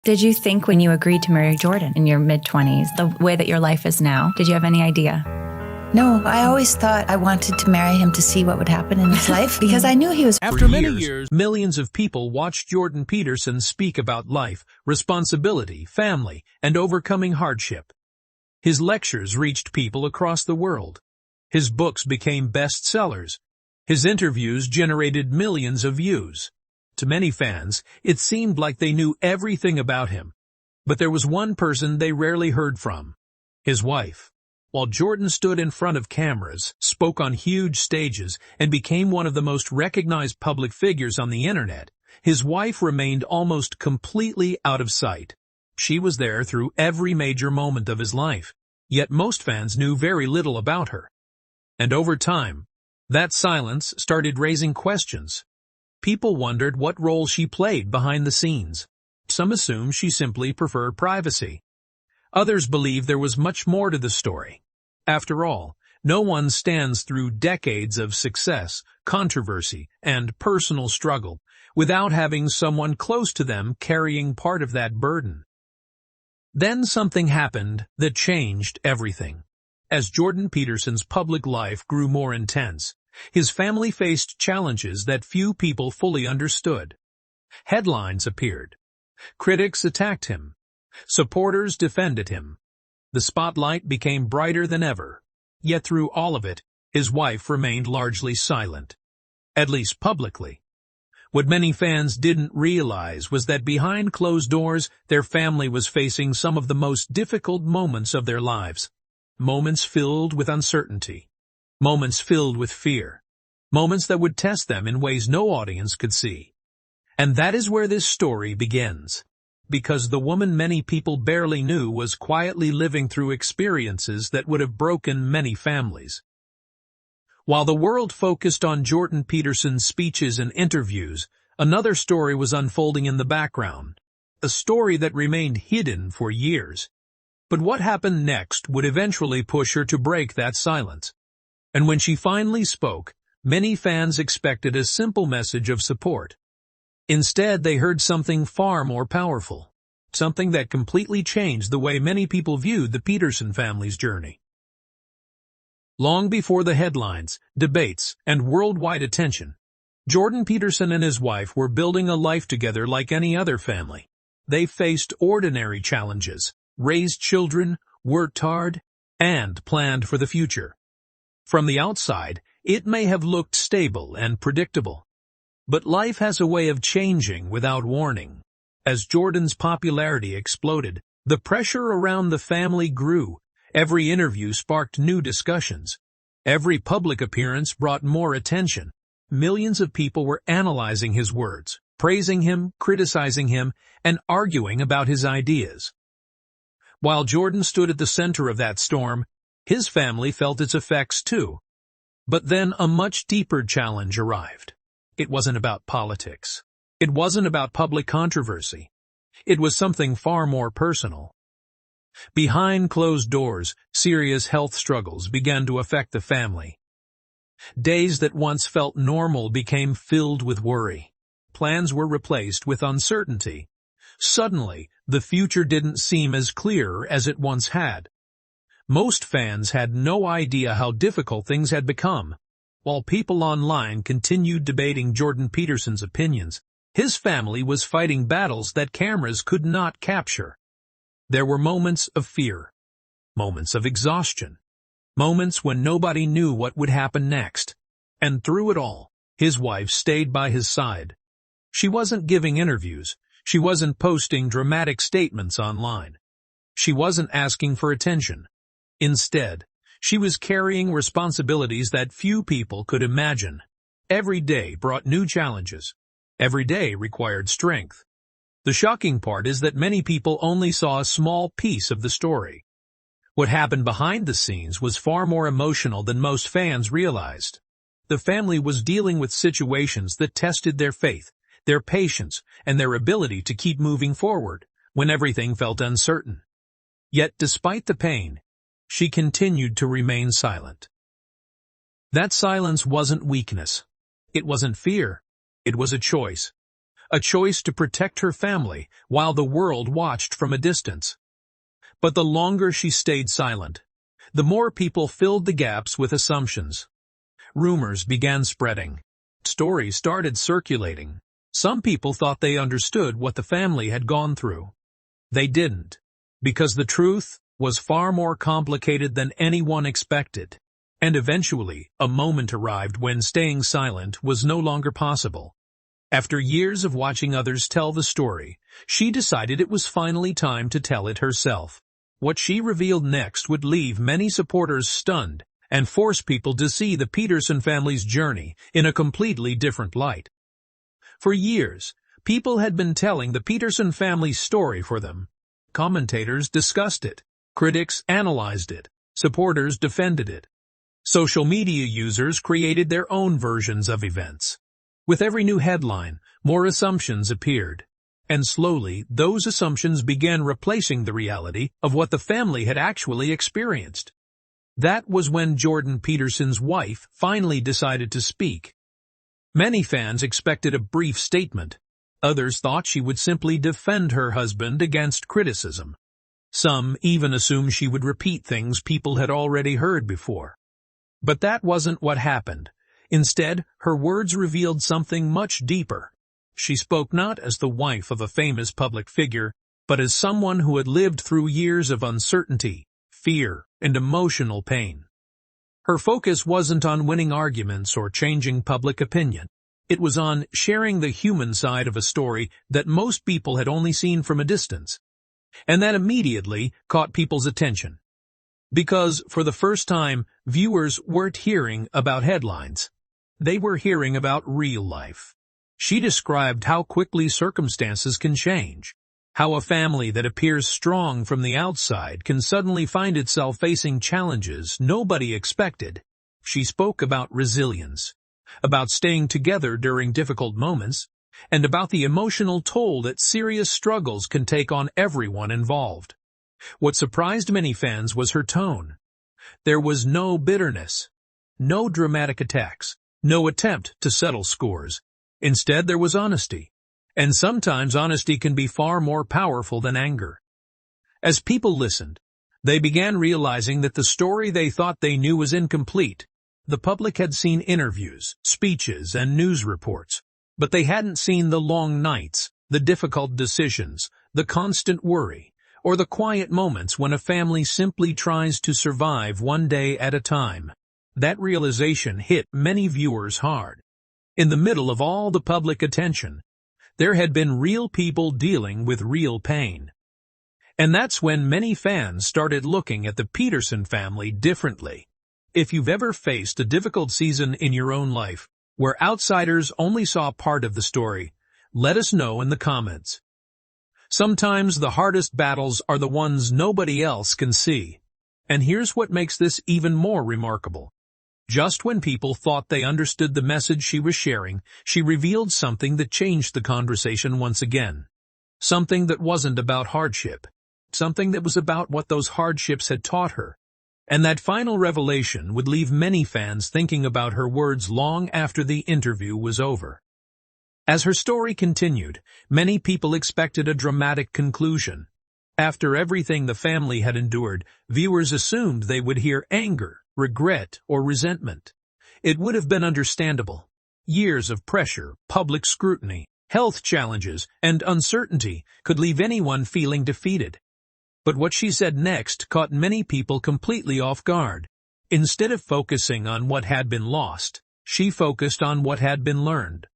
Did you think when you agreed to marry Jordan in your mid-20s, the way that your life is now, did you have any idea? No, I always thought I wanted to marry him to see what would happen in his life because I knew he was... After many years, millions of people watched Jordan Peterson speak about life, responsibility, family, and overcoming hardship. His lectures reached people across the world. His books became bestsellers. His interviews generated millions of views. To many fans, it seemed like they knew everything about him. But there was one person they rarely heard from: his wife. While Jordan stood in front of cameras, spoke on huge stages, and became one of the most recognized public figures on the internet, his wife remained almost completely out of sight. She was there through every major moment of his life, yet most fans knew very little about her. And over time, that silence started raising questions. People wondered what role she played behind the scenes. Some assumed she simply preferred privacy. Others believe there was much more to the story. After all, no one stands through decades of success, controversy, and personal struggle without having someone close to them carrying part of that burden. Then something happened that changed everything. As Jordan Peterson's public life grew more intense, his family faced challenges that few people fully understood. Headlines appeared. Critics attacked him. Supporters defended him. The spotlight became brighter than ever. Yet through all of it, his wife remained largely silent. At least publicly. What many fans didn't realize was that behind closed doors, their family was facing some of the most difficult moments of their lives. Moments filled with uncertainty. Moments filled with fear. Moments that would test them in ways no audience could see. And that is where this story begins. Because the woman many people barely knew was quietly living through experiences that would have broken many families. While the world focused on Jordan Peterson's speeches and interviews, another story was unfolding in the background. A story that remained hidden for years. But what happened next would eventually push her to break that silence. And when she finally spoke, many fans expected a simple message of support. Instead, they heard something far more powerful, something that completely changed the way many people viewed the Peterson family's journey. Long before the headlines, debates, and worldwide attention, Jordan Peterson and his wife were building a life together like any other family. They faced ordinary challenges, raised children, worked hard, and planned for the future. From the outside, it may have looked stable and predictable. But life has a way of changing without warning. As Jordan's popularity exploded, the pressure around the family grew. Every interview sparked new discussions. Every public appearance brought more attention. Millions of people were analyzing his words, praising him, criticizing him, and arguing about his ideas. While Jordan stood at the center of that storm, his family felt its effects too. But then a much deeper challenge arrived. It wasn't about politics. It wasn't about public controversy. It was something far more personal. Behind closed doors, serious health struggles began to affect the family. Days that once felt normal became filled with worry. Plans were replaced with uncertainty. Suddenly, the future didn't seem as clear as it once had. Most fans had no idea how difficult things had become. While people online continued debating Jordan Peterson's opinions, his family was fighting battles that cameras could not capture. There were moments of fear, moments of exhaustion, moments when nobody knew what would happen next. And through it all, his wife stayed by his side. She wasn't giving interviews. She wasn't posting dramatic statements online. She wasn't asking for attention. Instead, she was carrying responsibilities that few people could imagine. Every day brought new challenges. Every day required strength. The shocking part is that many people only saw a small piece of the story. What happened behind the scenes was far more emotional than most fans realized. The family was dealing with situations that tested their faith, their patience, and their ability to keep moving forward when everything felt uncertain. Yet despite the pain, she continued to remain silent. That silence wasn't weakness. It wasn't fear. It was a choice. a choice to protect her family while the world watched from a distance. But the longer she stayed silent, the more people filled the gaps with assumptions. Rumors began spreading. Stories started circulating. Some people thought they understood what the family had gone through. They didn't, because the truth was far more complicated than anyone expected. And eventually, a moment arrived when staying silent was no longer possible. After years of watching others tell the story, she decided it was finally time to tell it herself. What she revealed next would leave many supporters stunned and force people to see the Peterson family's journey in a completely different light. For years, people had been telling the Peterson family's story for them. Commentators discussed it. Critics analyzed it. Supporters defended it. Social media users created their own versions of events. With every new headline, more assumptions appeared. And slowly, those assumptions began replacing the reality of what the family had actually experienced. That was when Jordan Peterson's wife finally decided to speak. Many fans expected a brief statement. Others thought she would simply defend her husband against criticism. Some even assumed she would repeat things people had already heard before. But that wasn't what happened. Instead, her words revealed something much deeper. She spoke not as the wife of a famous public figure, but as someone who had lived through years of uncertainty, fear, and emotional pain. Her focus wasn't on winning arguments or changing public opinion. It was on sharing the human side of a story that most people had only seen from a distance. And that immediately caught people's attention. Because, for the first time, viewers weren't hearing about headlines. They were hearing about real life. She described how quickly circumstances can change, how a family that appears strong from the outside can suddenly find itself facing challenges nobody expected. She spoke about resilience, about staying together during difficult moments, and about the emotional toll that serious struggles can take on everyone involved. What surprised many fans was her tone. There was no bitterness, no dramatic attacks, no attempt to settle scores. Instead, there was honesty. And sometimes honesty can be far more powerful than anger. As people listened, they began realizing that the story they thought they knew was incomplete. The public had seen interviews, speeches, and news reports, but they hadn't seen the long nights, the difficult decisions, the constant worry, or the quiet moments when a family simply tries to survive one day at a time. That realization hit many viewers hard. In the middle of all the public attention, there had been real people dealing with real pain. And that's when many fans started looking at the Peterson family differently. If you've ever faced a difficult season in your own life, where outsiders only saw part of the story, let us know in the comments. Sometimes the hardest battles are the ones nobody else can see. And here's what makes this even more remarkable. Just when people thought they understood the message she was sharing, she revealed something that changed the conversation once again. Something that wasn't about hardship. Something that was about what those hardships had taught her. And that final revelation would leave many fans thinking about her words long after the interview was over. As her story continued, many people expected a dramatic conclusion. After everything the family had endured, viewers assumed they would hear anger, regret, or resentment. It would have been understandable. Years of pressure, public scrutiny, health challenges, and uncertainty could leave anyone feeling defeated. But what she said next caught many people completely off guard. Instead of focusing on what had been lost, she focused on what had been learned.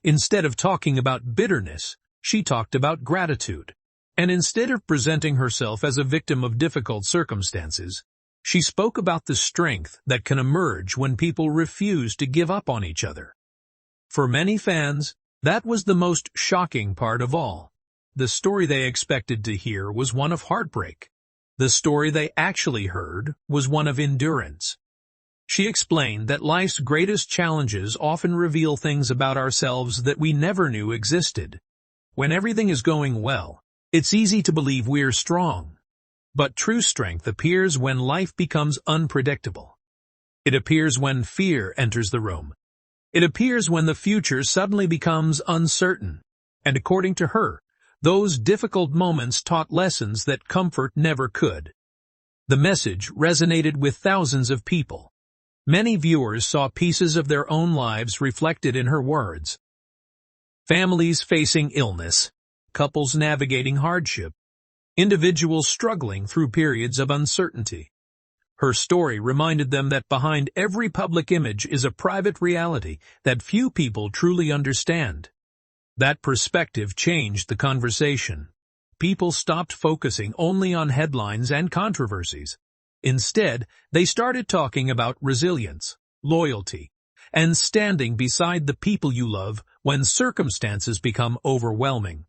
Instead of talking about bitterness, she talked about gratitude. And instead of presenting herself as a victim of difficult circumstances, she spoke about the strength that can emerge when people refuse to give up on each other. For many fans, that was the most shocking part of all. The story they expected to hear was one of heartbreak. The story they actually heard was one of endurance. She explained that life's greatest challenges often reveal things about ourselves that we never knew existed. When everything is going well, it's easy to believe we're strong. But true strength appears when life becomes unpredictable. It appears when fear enters the room. It appears when the future suddenly becomes uncertain. And according to her, those difficult moments taught lessons that comfort never could. The message resonated with thousands of people. Many viewers saw pieces of their own lives reflected in her words. Families facing illness, couples navigating hardship, individuals struggling through periods of uncertainty. Her story reminded them that behind every public image is a private reality that few people truly understand. That perspective changed the conversation. People stopped focusing only on headlines and controversies. Instead, they started talking about resilience, loyalty, and standing beside the people you love when circumstances become overwhelming.